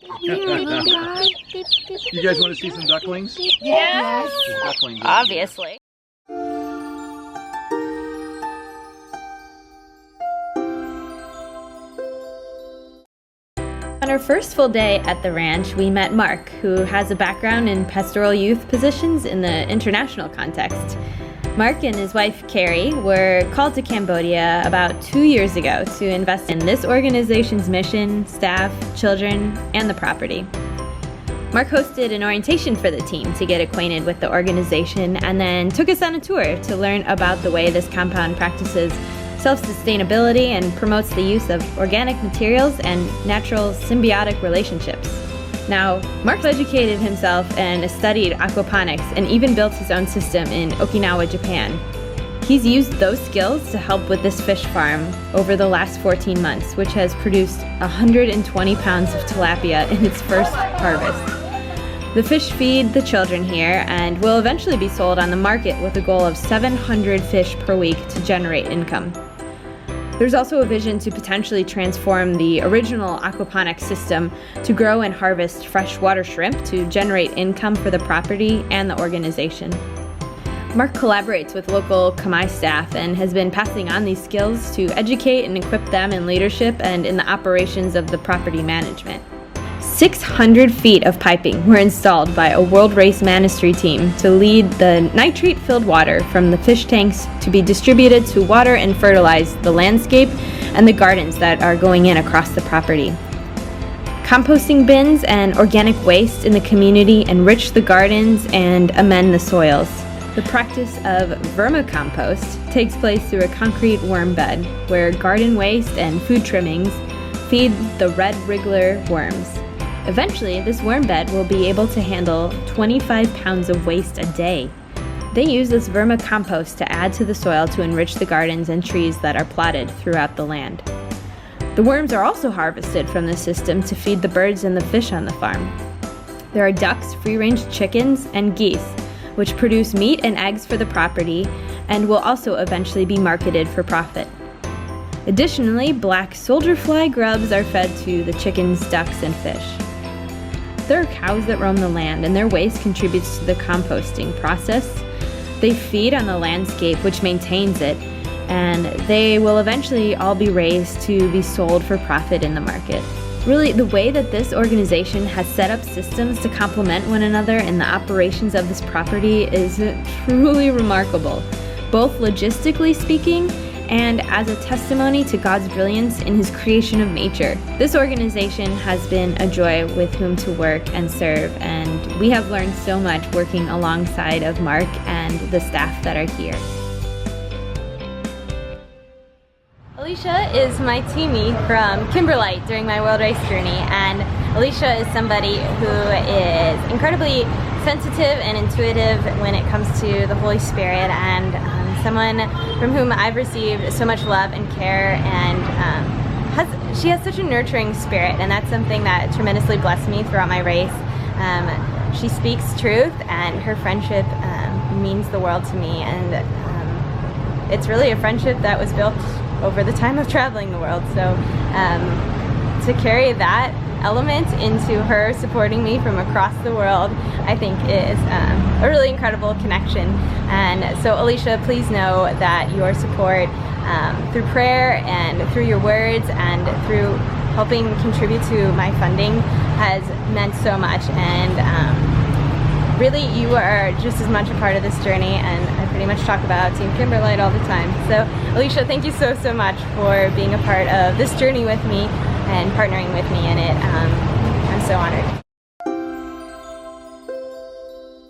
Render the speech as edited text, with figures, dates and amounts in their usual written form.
You guys want to see some ducklings? Yes. Ducklings. Obviously. On our first full day at the ranch, we met Mark, who has a background in pastoral youth positions in the international context. Mark and his wife, Carrie, were called to Cambodia about 2 years ago to invest in this organization's mission, staff, children, and the property. Mark hosted an orientation for the team to get acquainted with the organization and then took us on a tour to learn about the way this compound practices self-sustainability and promotes the use of organic materials and natural symbiotic relationships. Now, Mark educated himself and studied aquaponics and even built his own system in Okinawa, Japan. He's used those skills to help with this fish farm over the last 14 months, which has produced 120 pounds of tilapia in its first harvest. The fish feed the children here and will eventually be sold on the market with a goal of 700 fish per week to generate income. There's also a vision to potentially transform the original aquaponics system to grow and harvest freshwater shrimp to generate income for the property and the organization. Mark collaborates with local KiMBERLiTE staff and has been passing on these skills to educate and equip them in leadership and in the operations of the property management. 600 feet of piping were installed by a World Race Ministry team to lead the nitrate-filled water from the fish tanks to be distributed to water and fertilize the landscape and the gardens that are going in across the property. Composting bins and organic waste in the community enrich the gardens and amend the soils. The practice of vermicompost takes place through a concrete worm bed where garden waste and food trimmings feed the red wriggler worms. Eventually, this worm bed will be able to handle 25 pounds of waste a day. They use this vermicompost to add to the soil to enrich the gardens and trees that are plotted throughout the land. The worms are also harvested from the system to feed the birds and the fish on the farm. There are ducks, free-range chickens, and geese, which produce meat and eggs for the property and will also eventually be marketed for profit. Additionally, black soldier fly grubs are fed to the chickens, ducks, and fish. There are cows that roam the land, and their waste contributes to the composting process. They feed on the landscape, which maintains it, and they will eventually all be raised to be sold for profit in the market. Really, the way that this organization has set up systems to complement one another in the operations of this property is truly remarkable, both logistically speaking and as a testimony to God's brilliance in His creation of nature. This organization has been a joy with whom to work and serve, and we have learned so much working alongside of Mark and the staff that are here. Alycia is my teammie from KiMBERLiTE during my World Race journey, and Alycia is somebody who is incredibly sensitive and intuitive when it comes to the Holy Spirit, and someone from whom I've received so much love and care, and she has such a nurturing spirit, and that's something that tremendously blessed me throughout my race. She speaks truth, and her friendship means the world to me, and it's really a friendship that was built over the time of traveling the world. So to carry that element into her supporting me from across the world, I think is a really incredible connection. And so Alycia, please know that your support through prayer and through your words and through helping contribute to my funding has meant so much, and really you are just as much a part of this journey, and I pretty much talk about Team KiMBERLiTE all the time. So Alycia, thank you so much for being a part of this journey with me and partnering with me in it. I'm so honored.